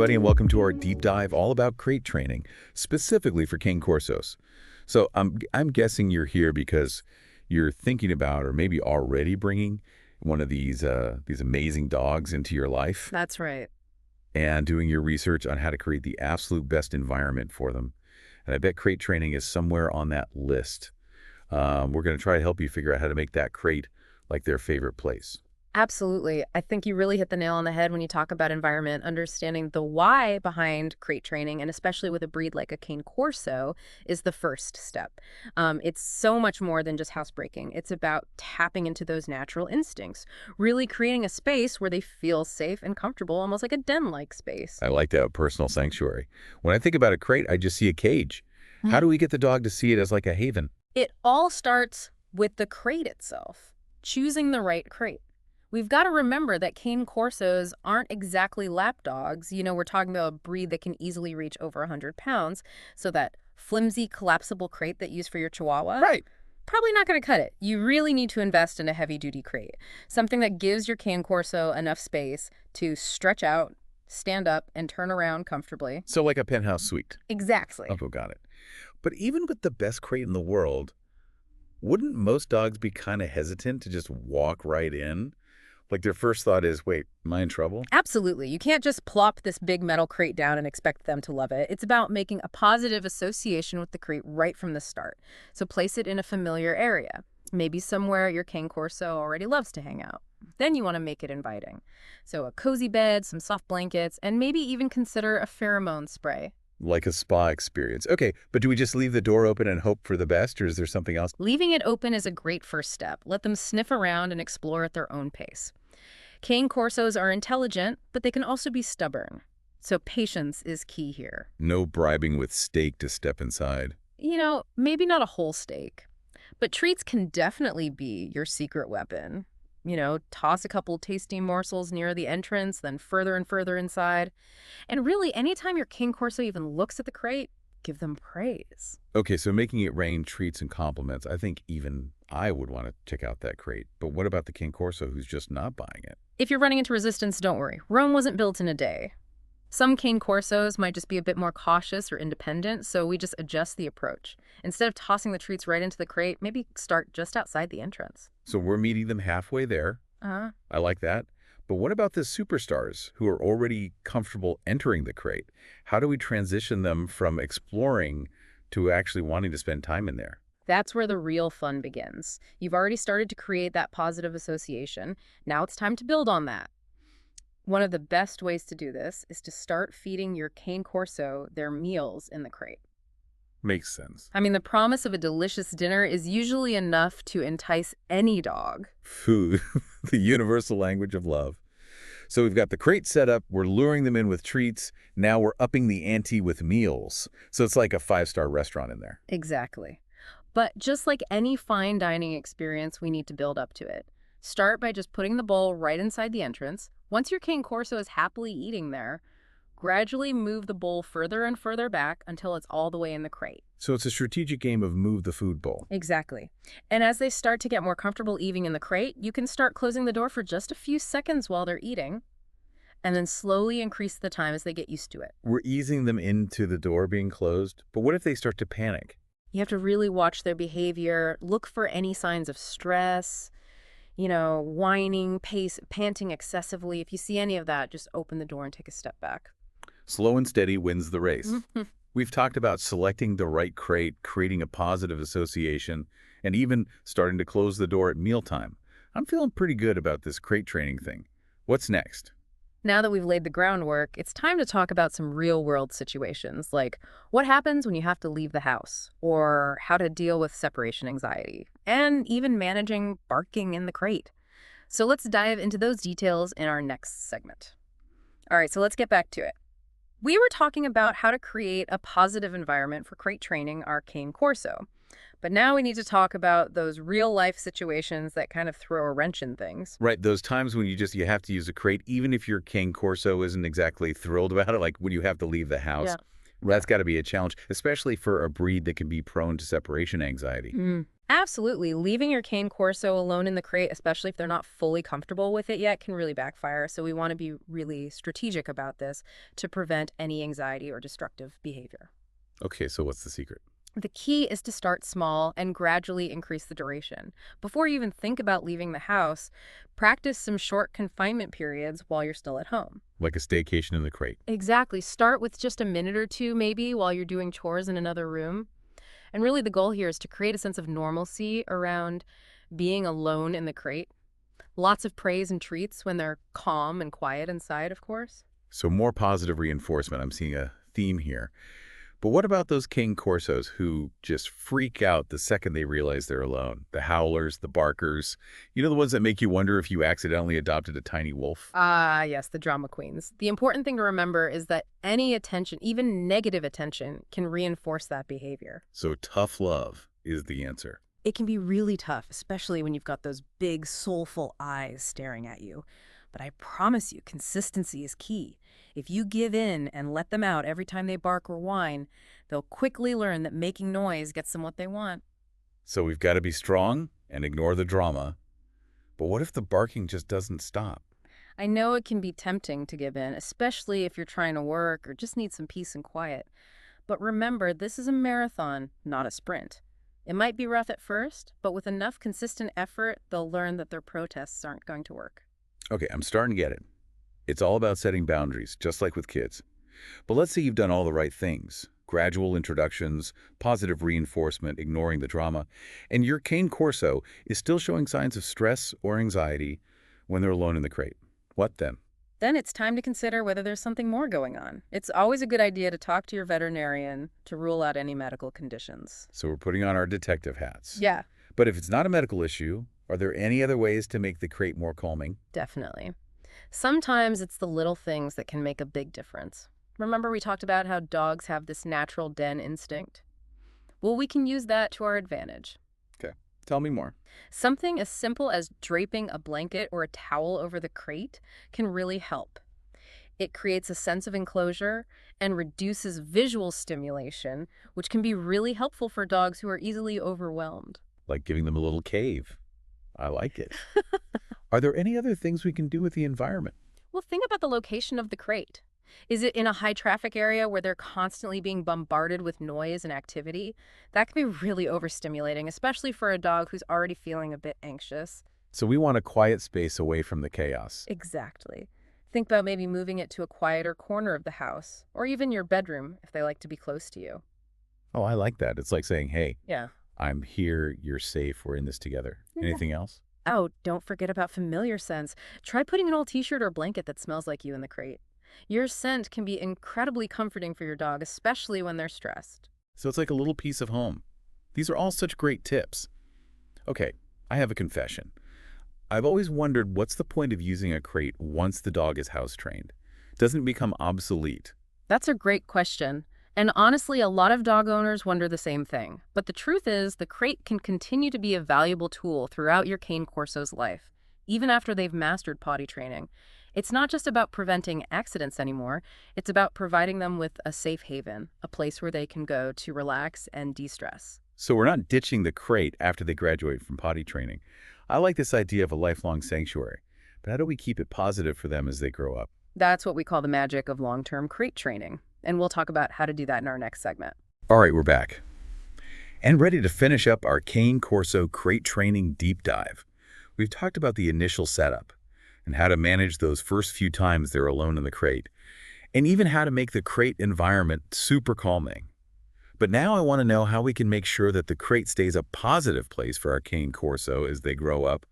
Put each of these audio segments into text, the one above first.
everybody, and welcome to our deep dive all about crate training, specifically for Cane Corsos. So I'm guessing you're here because you're thinking about or maybe already bringing one of these amazing dogs into your life That's right. and doing your research on how to create the absolute best environment for them. And I bet crate training is somewhere on that list. We're going to try to help you figure out how to make that crate like their favorite place. Absolutely. I think you really hit the nail on the head when you talk about environment. Understanding the why behind crate training, and especially with a breed like a Cane Corso, is the first step. It's so much more than just housebreaking. It's about tapping into those natural instincts, really creating a space where they feel safe and comfortable, almost like a den-like space. I like that personal sanctuary. When I think about a crate, I just see a cage. How do we get the dog to see it as like a haven? It all starts with the crate itself, choosing the right crate. We've got to remember that Cane Corsos aren't exactly lap dogs. We're talking about a breed that can easily reach over 100 pounds. So that flimsy, collapsible crate that you use for your Chihuahua, Right. probably not going to cut it. You really need to invest in a heavy-duty crate, something that gives your Cane Corso enough space to stretch out, stand up, and turn around comfortably. So like a penthouse suite. Exactly. Oh, got it. But even with the best crate in the world, wouldn't most dogs be kind of hesitant to just walk right in? Like their first thought is, wait, am I in trouble? Absolutely. You can't just plop this big metal crate down and expect them to love it. It's about making a positive association with the crate right from the start. So place it in a familiar area, maybe somewhere your Cane Corso already loves to hang out. Then you want to make it inviting. So a cozy bed, some soft blankets, and maybe even consider a pheromone spray. Like a spa experience. Okay, but do we just leave the door open and hope for the best, or is there something else? Leaving it open is a great first step. Let them sniff around and explore at their own pace. Cane Corsos are intelligent, but they can also be stubborn. So patience is key here. No bribing with steak to step inside. Maybe not a whole steak, but treats can definitely be your secret weapon. Toss a couple tasty morsels near the entrance, then further and further inside. And really, anytime your Cane Corso even looks at the crate, give them praise. Okay, so making it rain treats and compliments. I think even I would want to check out that crate. But what about the Cane Corso who's just not buying it? If you're running into resistance, don't worry. Rome wasn't built in a day. Some Cane Corsos might just be a bit more cautious or independent, so we just adjust the approach. Instead of tossing the treats right into the crate, maybe start just outside the entrance. So we're meeting them halfway there. Uh-huh. I like that. But what about the superstars who are already comfortable entering the crate? How do we transition them from exploring to actually wanting to spend time in there? That's where the real fun begins. You've already started to create that positive association. Now it's time to build on that. One of the best ways to do this is to start feeding your Cane Corso their meals in the crate. Makes sense. The promise of a delicious dinner is usually enough to entice any dog. Food, the universal language of love. So we've got the crate set up, we're luring them in with treats, now we're upping the ante with meals. So it's like a 5-star restaurant in there. Exactly. But just like any fine dining experience, we need to build up to it. Start by just putting the bowl right inside the entrance. Once your Cane Corso is happily eating there, gradually move the bowl further and further back until it's all the way in the crate. So it's a strategic game of move the food bowl. Exactly. And as they start to get more comfortable eating in the crate, you can start closing the door for just a few seconds while they're eating, and then slowly increase the time as they get used to it. We're easing them into the door being closed, but what if they start to panic? You have to really watch their behavior, look for any signs of stress, whining, panting excessively. If you see any of that, just open the door and take a step back. Slow and steady wins the race. We've talked about selecting the right crate, creating a positive association, and even starting to close the door at mealtime. I'm feeling pretty good about this crate training thing. What's next? Now that we've laid the groundwork, it's time to talk about some real-world situations, like what happens when you have to leave the house, or how to deal with separation anxiety, and even managing barking in the crate. So let's dive into those details in our next segment. All right, so let's get back to it. We were talking about how to create a positive environment for crate training our Cane Corso. But now we need to talk about those real-life situations that kind of throw a wrench in things. Right, those times when you have to use a crate, even if your Cane Corso isn't exactly thrilled about it, like when you have to leave the house. Yeah. That's got to be a challenge, especially for a breed that can be prone to separation anxiety. Absolutely. Leaving your cane corso alone in the crate, especially if they're not fully comfortable with it yet, can really backfire. So we want to be really strategic about this to prevent any anxiety or destructive behavior. Okay, so what's the secret? The key is to start small and gradually increase the duration. Before you even think about leaving the house, practice some short confinement periods while you're still at home. Like a staycation in the crate. Exactly. Start with just a minute or two, maybe, while you're doing chores in another room. And really, the goal here is to create a sense of normalcy around being alone in the crate. Lots of praise and treats when they're calm and quiet inside, of course. So more positive reinforcement. I'm seeing a theme here. But what about those Cane Corsos who just freak out the second they realize they're alone? The howlers, the barkers, the ones that make you wonder if you accidentally adopted a tiny wolf? Ah, yes, the drama queens. The important thing to remember is that any attention, even negative attention, can reinforce that behavior. So tough love is the answer. It can be really tough, especially when you've got those big, soulful eyes staring at you. But I promise you, consistency is key. If you give in and let them out every time they bark or whine, they'll quickly learn that making noise gets them what they want. So we've got to be strong and ignore the drama. But what if the barking just doesn't stop? I know it can be tempting to give in, especially if you're trying to work or just need some peace and quiet. But remember, this is a marathon, not a sprint. It might be rough at first, but with enough consistent effort, they'll learn that their protests aren't going to work. Okay, I'm starting to get it. It's all about setting boundaries, just like with kids. But let's say you've done all the right things. Gradual introductions, positive reinforcement, ignoring the drama, and your Cane Corso is still showing signs of stress or anxiety when they're alone in the crate. What then? Then it's time to consider whether there's something more going on. It's always a good idea to talk to your veterinarian to rule out any medical conditions. So we're putting on our detective hats. Yeah, But if it's not a medical issue, are there any other ways to make the crate more calming? definitely. Sometimes it's the little things that can make a big difference. Remember we talked about how dogs have this natural den instinct? Well, we can use that to our advantage. Okay, tell me more. Something as simple as draping a blanket or a towel over the crate can really help. It creates a sense of enclosure and reduces visual stimulation, which can be really helpful for dogs who are easily overwhelmed. Like giving them a little cave. I like it. Are there any other things we can do with the environment? Well, think about the location of the crate. Is it in a high traffic area where they're constantly being bombarded with noise and activity? That can be really overstimulating, especially for a dog who's already feeling a bit anxious. So we want a quiet space away from the chaos. Exactly. Think about maybe moving it to a quieter corner of the house, or even your bedroom if they like to be close to you. Oh, I like that. It's like saying, hey, Yeah. I'm here, you're safe, we're in this together. Yeah. Anything else? Oh, don't forget about familiar scents. Try putting an old t-shirt or blanket that smells like you in the crate. Your scent can be incredibly comforting for your dog, especially when they're stressed. So it's like a little piece of home. These are all such great tips. Okay, I have a confession. I've always wondered what's the point of using a crate once the dog is house trained? Doesn't it become obsolete? That's a great question. And honestly, a lot of dog owners wonder the same thing. But the truth is, the crate can continue to be a valuable tool throughout your Cane Corso's life, even after they've mastered potty training. It's not just about preventing accidents anymore. It's about providing them with a safe haven, a place where they can go to relax and de-stress. So we're not ditching the crate after they graduate from potty training. I like this idea of a lifelong sanctuary. But how do we keep it positive for them as they grow up? That's what we call the magic of long-term crate training. And we'll talk about how to do that in our next segment. All right, we're back. And ready to finish up our Cane Corso crate training deep dive. We've talked about the initial setup and how to manage those first few times they're alone in the crate, and even how to make the crate environment super calming. But now I want to know how we can make sure that the crate stays a positive place for our Cane Corso as they grow up.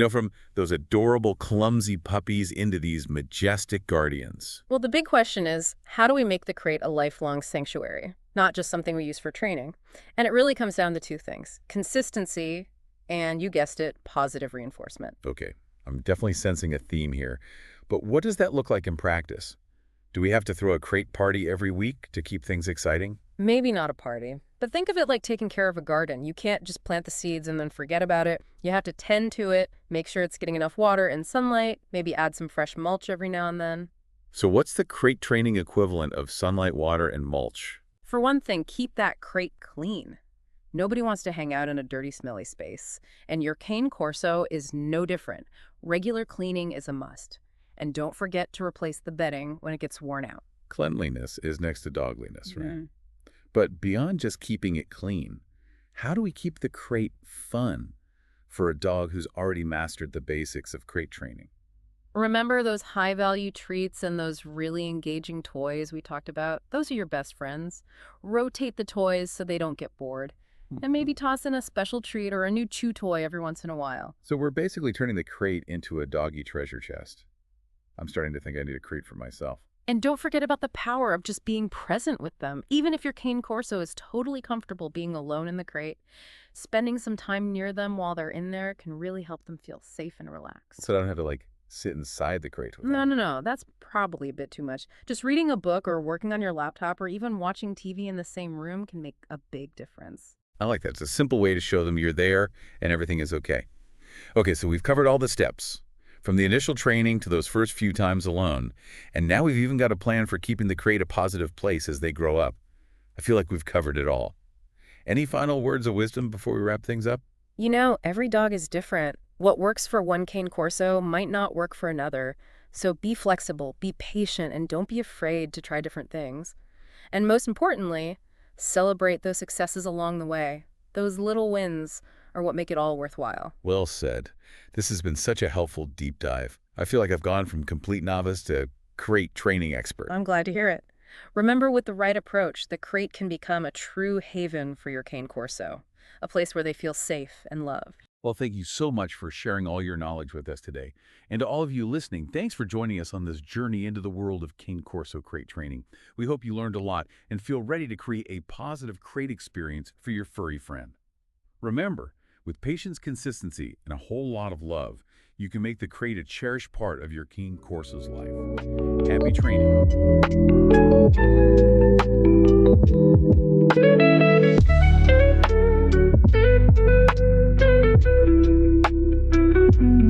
From those adorable, clumsy puppies into these majestic guardians. Well, the big question is, how do we make the crate a lifelong sanctuary, not just something we use for training? And it really comes down to two things: consistency and, you guessed it, positive reinforcement. Okay, I'm definitely sensing a theme here. But what does that look like in practice? Do we have to throw a crate party every week to keep things exciting? Maybe not a party, but think of it like taking care of a garden. You can't just plant the seeds and then forget about it. You have to tend to it, make sure it's getting enough water and sunlight, maybe add some fresh mulch every now and then. So what's the crate training equivalent of sunlight, water, and mulch? For one thing, keep that crate clean. Nobody wants to hang out in a dirty, smelly space. And your Cane Corso is no different. Regular cleaning is a must. And don't forget to replace the bedding when it gets worn out. Cleanliness is next to dogliness, right? Mhm. But beyond just keeping it clean, how do we keep the crate fun for a dog who's already mastered the basics of crate training? Remember those high-value treats and those really engaging toys we talked about? Those are your best friends. Rotate the toys so they don't get bored. And maybe toss in a special treat or a new chew toy every once in a while. So we're basically turning the crate into a doggy treasure chest. I'm starting to think I need a crate for myself. And don't forget about the power of just being present with them. Even if your Cane Corso is totally comfortable being alone in the crate, spending some time near them while they're in there can really help them feel safe and relaxed. So I don't have to, like, sit inside the crate with No, them. no, no. That's probably a bit too much. Just reading a book or working on your laptop or even watching TV in the same room can make a big difference. I like that. It's a simple way to show them you're there and everything is okay. Okay, so we've covered all the steps, from the initial training to those first few times alone, and now we've even got a plan for keeping the crate a positive place as they grow up. I feel like we've covered it all. Any final words of wisdom before we wrap things up? You know, every dog is different. What works for one Cane Corso might not work for another. So be flexible, be patient, and don't be afraid to try different things. And most importantly, celebrate those successes along the way. Those little wins are what make it all worthwhile. Well said. This has been such a helpful deep dive. I feel like I've gone from complete novice to crate training expert. I'm glad to hear it. Remember, with the right approach, the crate can become a true haven for your Cane Corso, a place where they feel safe and loved. Well, thank you so much for sharing all your knowledge with us today. And to all of you listening, thanks for joining us on this journey into the world of Cane Corso crate training. We hope you learned a lot and feel ready to create a positive crate experience for your furry friend. Remember, with patience, consistency, and a whole lot of love, you can make the crate a cherished part of your Cane Corso's life. Happy training.